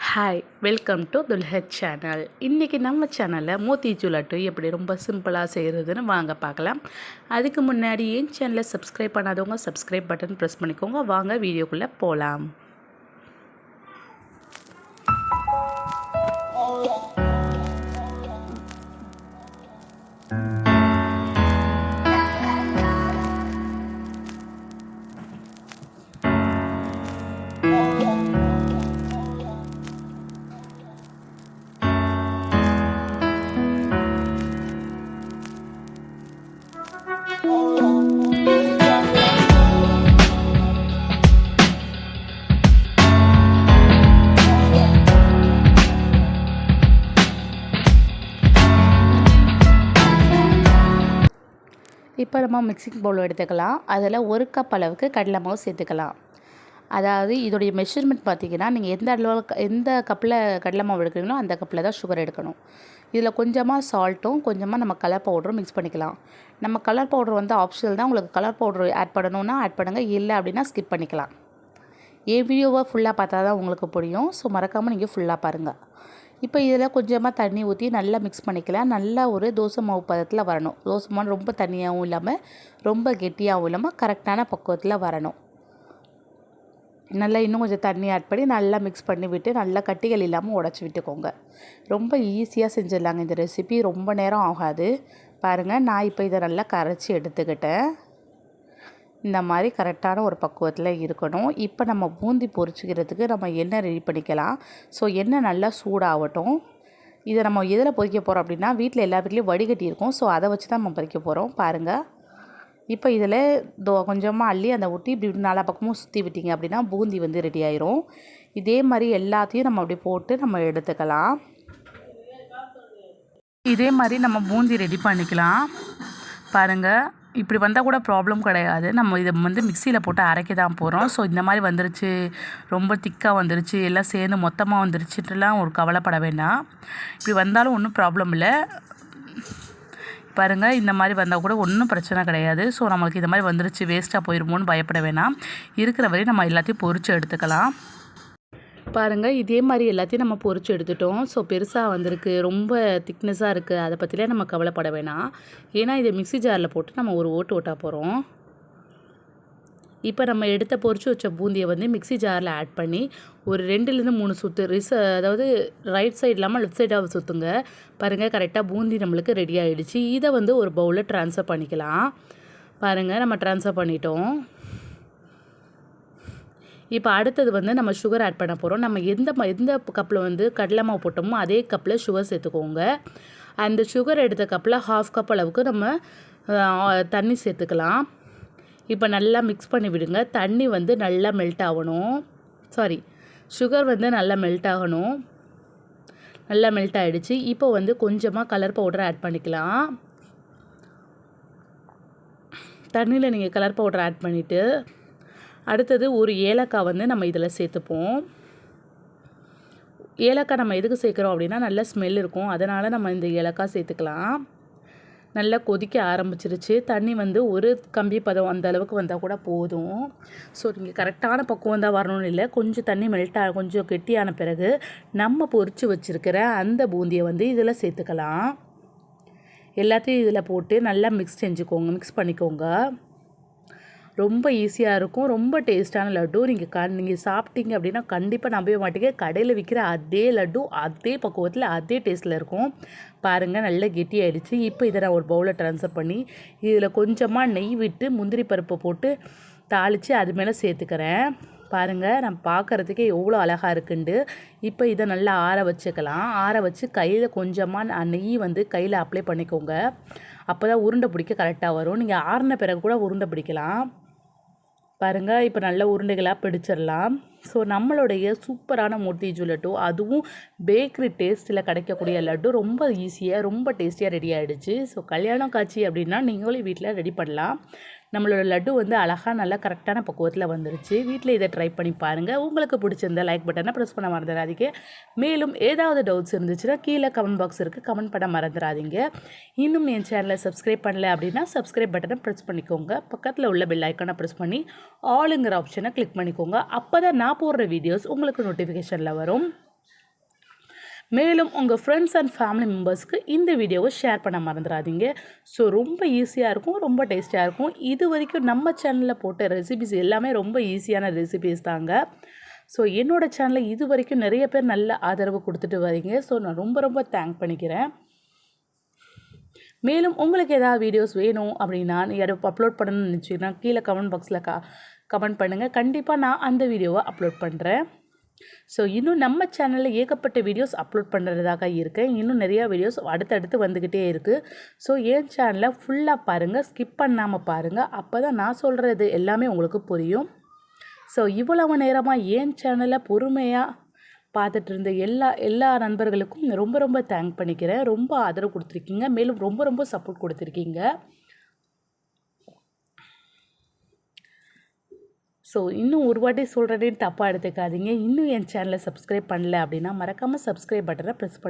Hi welcome to துல்ஹத் channel. இன்றைக்கி நம்ம சேனலில் மோத்திச்சூர் லட்டு எப்படி ரொம்ப சிம்பிளாக செய்கிறதுன்னு வாங்க பார்க்கலாம். அதுக்கு முன்னாடி என் சேனலை சப்ஸ்கிரைப் பண்ணாதவங்க சப்ஸ்கிரைப் பட்டன் ப்ரெஸ் பண்ணிக்கோங்க. வாங்க வீடியோக்குள்ளே போகலாம். இப்போ நம்ம மிக்சிங் பவுல் எடுத்துக்கலாம். அதில் 1 கப் அளவுக்கு கடலை மாவு சேர்த்துக்கலாம். அதாவது இதோடைய மெஷர்மெண்ட் பார்த்திங்கன்னா, நீங்கள் எந்த கப்பில் கடலை மாவு எடுக்கிறீங்களோ அந்த கப்பில் தான் சுகர் எடுக்கணும். இதில் கொஞ்சமாக சால்ட்டும் கொஞ்சமாக நம்ம கலர் பவுடரும் மிக்ஸ் பண்ணிக்கலாம். நம்ம கலர் பவுடர் வந்து ஆப்ஷனல் தான். உங்களுக்கு கலர் பவுடர் ஆட் பண்ணணுன்னா ஆட் பண்ணுங்கள், இல்லை அப்படின்னா ஸ்கிப் பண்ணிக்கலாம். என் வீடியோவை ஃபுல்லாக பார்த்தா தான் உங்களுக்கு புரியும். ஸோ மறக்காமல் நீங்கள் ஃபுல்லாக பாருங்கள். இப்போ இதில் கொஞ்சமாக தண்ணி ஊற்றி நல்லா மிக்ஸ் பண்ணிக்கலாம். நல்லா ஒரு தோசை மாவு பதத்தில் வரணும். தோசை மாவு ரொம்ப தண்ணியாகவும் இல்லாமல் ரொம்ப கெட்டியாகவும் இல்லாமல் கரெக்டான பக்குவத்தில் வரணும். நல்லா இன்னும் கொஞ்சம் தண்ணி ஆட் பண்ணி நல்லா மிக்ஸ் பண்ணி விட்டு நல்லா கட்டிகள் இல்லாமல் உடச்சி விட்டுக்கோங்க. ரொம்ப ஈஸியாக செஞ்சிடலாங்க இந்த ரெசிபி. ரொம்ப நேரம் ஆகாது. பாருங்கள், நான் இப்போ இதை நல்லா கரைச்சி எடுத்துக்கிட்டேன். இந்த மாதிரி கரெக்டான ஒரு பக்குவத்தில் இருக்கணும். இப்போ நம்ம பூந்தி பொரிச்சிக்கிறதுக்கு நம்ம எண்ணெய் ரெடி பண்ணிக்கலாம். ஸோ எண்ணெய் நல்லா சூடாகட்டும். இதை நம்ம எதில் பொரிக்க போகிறோம் அப்படின்னா, வீட்டில் எல்லா வீட்லேயும் வடிகட்டி இருக்கும். ஸோ அதை வச்சு தான் நம்ம பொரிக்க போகிறோம். பாருங்கள், இப்போ இதில் கொஞ்சமாக அள்ளி அந்த ஊற்றி இப்படி நாலா பக்கமும் சுற்றி விட்டிங்க அப்படின்னா பூந்தி வந்து ரெடி ஆயிரும். இதே மாதிரி எல்லாத்தையும் நம்ம அப்படி போட்டு நம்ம எடுத்துக்கலாம். இதே மாதிரி நம்ம பூந்தி ரெடி பண்ணிக்கலாம். பாருங்கள், இப்படி வந்தால் கூட ப்ராப்ளம் கிடையாது. நம்ம இதை வந்து மிக்சியில் போட்டு அரைக்க தான் போகிறோம். ஸோ இந்த மாதிரி வந்துருச்சு, ரொம்ப திக்காக வந்துருச்சு, எல்லாம் சேர்ந்து மொத்தமாக வந்துருச்சுட்டுலாம் ஒரு கவலைப்பட வேண்டாம். இப்படி வந்தாலும் ஒன்றும் ப்ராப்ளம் இல்லை. பாருங்கள், இந்த மாதிரி வந்தால் கூட ஒன்றும் பிரச்சனை கிடையாது. ஸோ நம்மளுக்கு இந்த மாதிரி வந்துருச்சு வேஸ்ட்டாக போயிடுமோன்னு பயப்பட வேணாம். இருக்கிற வரையும் நம்ம எல்லாத்தையும் பொரித்து எடுத்துக்கலாம். பாருங்கள், இதே மாதிரி எல்லாத்தையும் நம்ம பொரிச்சு எடுத்துட்டோம். ஸோ பெருசாக வந்திருக்கு, ரொம்ப திக்னஸாக இருக்குது, அதை பற்றிலாம் நம்ம கவலைப்பட வேணாம். ஏன்னா இதை மிக்ஸி ஜாரில் போட்டு நம்ம ஒரு ஓட்ட போகிறோம். இப்போ நம்ம பொரிச்சு வச்ச பூந்தியை வந்து மிக்ஸி ஜாரில் ஆட் பண்ணி ஒரு 2லேருந்து 3 சுற்று அதாவது ரைட் சைடு இல்லாமல் லெஃப்ட் சைடாக சுற்றுங்க. பாருங்கள், கரெக்டாக பூந்தி நம்மளுக்கு ரெடி ஆகிடுச்சு. இதை வந்து ஒரு பவுலில் ட்ரான்ஸ்ஃபர் பண்ணிக்கலாம். பாருங்கள், நம்ம ட்ரான்ஸ்ஃபர் பண்ணிட்டோம். இப்போ அடுத்தது வந்து நம்ம சுகர் ஆட் பண்ண போகிறோம். நம்ம எந்த கப்பில் வந்து கடலை மாவு போட்டோமோ அதே கப்பில் சுகர் சேர்த்துக்கோங்க. அந்த சுகர் எடுத்த கப்பில் 1/2 கப் அளவுக்கு நம்ம தண்ணி சேர்த்துக்கலாம். இப்போ நல்லா மிக்ஸ் பண்ணி விடுங்க. தண்ணி வந்து நல்லா மெல்ட் ஆகணும். சுகர் வந்து நல்லா மெல்ட் ஆகணும். நல்லா மெல்ட் ஆகிடுச்சு. இப்போ வந்து கொஞ்சமாக கலர் பவுடர் ஆட் பண்ணிக்கலாம். தண்ணியில் நீங்கள் கலர் பவுடர் ஆட் பண்ணிவிட்டு அடுத்தது ஒரு ஏலக்காய் வந்து நம்ம இதில் சேர்த்துப்போம். ஏலக்காய் நம்ம எதுக்கு சேர்க்குறோம் அப்படின்னா நல்ல ஸ்மெல் இருக்கும். அதனால் நம்ம இந்த ஏலக்காய் சேர்த்துக்கலாம். நல்லா கொதிக்க ஆரம்பிச்சிருச்சு. தண்ணி வந்து ஒரு கம்பி பதம் அந்த அளவுக்கு வந்தால் கூட போதும். ஸோ நீங்கள் கரெக்டான பக்குவம் தான் வரணும்னு இல்லை. கொஞ்சம் தண்ணி கொஞ்சம் கெட்டியான பிறகு நம்ம பொரித்து வச்சுருக்கிற அந்த பூந்தியை வந்து இதில் சேர்த்துக்கலாம். எல்லாத்தையும் இதில் போட்டு நல்லா மிக்ஸ் பண்ணிக்கோங்க. ரொம்ப ஈஸியாக இருக்கும். ரொம்ப டேஸ்ட்டான லட்டு. நீங்கள் சாப்பிட்டீங்க அப்படின்னா கண்டிப்பாக நம்பவே மாட்டீங்க. கடையில் விற்கிற அதே லட்டு அதே பக்குவத்தில் அதே டேஸ்ட்டில் இருக்கும். பாருங்கள், நல்லா கெட்டி ஆகிடுச்சு. இப்போ இதை நான் ஒரு பவுலில் ட்ரான்ஸ்ஃபர் பண்ணி இதில் கொஞ்சமாக நெய் விட்டு முந்திரி பருப்பை போட்டு தாளித்து அது மேலே சேர்த்துக்கிறேன். பாருங்கள், நான் பார்க்குறதுக்கே எவ்வளோ அழகாக இருக்குண்டு. இப்போ இதை நல்லா ஆற வச்சுக்கலாம். ஆற வச்சு கையில் கொஞ்சமாக நெய் வந்து கையில் அப்ளை பண்ணிக்கோங்க. அப்போ தான் உருண்டை பிடிக்க கரெக்டாக வரும். நீங்கள் ஆறின பிறகு கூட உருண்டை பிடிக்கலாம். பாருங்கள், இப்போ நல்ல உருண்டைகளாக பிடிச்சிடலாம். ஸோ நம்மளுடைய சூப்பரான மோத்திச்சூர் லட்டு, அதுவும் பேக்கரி டேஸ்ட்டில் கிடைக்கக்கூடிய லட்டு ரொம்ப ஈஸியாக ரொம்ப டேஸ்டியாக ரெடி ஆகிடுச்சு. ஸோ கல்யாணம் காட்சி அப்படின்னா நீங்களும் வீட்டில் ரெடி பண்ணலாம். நம்மளோட லட்டு வந்து அழகாக நல்லா கரெக்டான பக்குவத்தில் வந்துருச்சு. வீட்டில் இதை ட்ரை பண்ணி பாருங்கள். உங்களுக்கு பிடிச்சிருந்த லைக் பட்டனை ப்ரெஸ் பண்ண மறந்துடாதீங்க. மேலும் ஏதாவது டவுட்ஸ் இருந்துச்சுன்னா கீழே கமெண்ட் பாக்ஸ் இருக்குது, கமெண்ட் பண்ண மறந்துடாதீங்க. இன்னும் என் சேனலை சப்ஸ்கிரைப் பண்ணல அப்படின்னா சப்ஸ்கிரைப் பட்டனை ப்ரெஸ் பண்ணிக்கோங்க. பக்கத்தில் உள்ள பெல் ஐக்கானை ப்ரெஸ் பண்ணி ஆளுங்கிற ஆப்ஷனை கிளிக் பண்ணிக்கோங்க. அப்போ தான் நான் போடுற வீடியோஸ் உங்களுக்கு நோட்டிஃபிகேஷனில் வரும். மேலும் உங்கள் ஃப்ரெண்ட்ஸ் அண்ட் ஃபேமிலி மெம்பர்ஸ்க்கு இந்த வீடியோவை ஷேர் பண்ண மறந்துடாதீங்க. ஸோ ரொம்ப ஈஸியாக இருக்கும், ரொம்ப டேஸ்டியாக இருக்கும். இது வரைக்கும் நம்ம சேனலில் போட்ட ரெசிபிஸ் எல்லாமே ரொம்ப ஈஸியான ரெசிபிஸ் தாங்க. ஸோ என்னோடய சேனலில் இது வரைக்கும் நிறைய பேர் நல்ல ஆதரவு கொடுத்துட்டு வரீங்க. ஸோ நான் ரொம்ப தேங்க் பண்ணிக்கிறேன். மேலும் உங்களுக்கு ஏதாவது வீடியோஸ் வேணும் அப்படின்னா யாரும் அப்லோட் பண்ணணும்னு நினச்சிங்கன்னா கீழே கமெண்ட் பாக்ஸில் கமெண்ட் பண்ணுங்கள். கண்டிப்பாக நான் அந்த வீடியோவை அப்லோட் பண்ணுறேன். ஸோ இன்னும் நம்ம சேனலில் ஏகப்பட்ட வீடியோஸ் அப்லோட் பண்ணுறதாக இருக்கேன். இன்னும் நிறையா வீடியோஸ் அடுத்தடுத்து வந்துக்கிட்டே இருக்குது. ஸோ என் சேனலை ஃபுல்லாக பாருங்கள், ஸ்கிப் பண்ணாமல் பாருங்கள். அப்போ தான் நான் சொல்கிறது எல்லாமே உங்களுக்கு புரியும். ஸோ இவ்வளவு நேரமாக என் சேனலை பொறுமையாக பார்த்துட்டு இருந்த எல்லா நண்பர்களுக்கும் ரொம்ப தேங்க் பண்ணிக்கிறேன். ரொம்ப ஆதரவு கொடுத்துருக்கீங்க, மேலும் ரொம்ப சப்போர்ட் கொடுத்துருக்கீங்க. ஸோ இன்னும் ஒரு வாட்டி சொல்கிறதே தப்பாக எடுத்துக்காதீங்க. இன்னும் என் சேனலை சப்ஸ்கிரைப் பண்ணல அப்படின்னா மறக்காமல் சப்ஸ்கிரைப் பட்டனை ப்ரெஸ் பண்ணி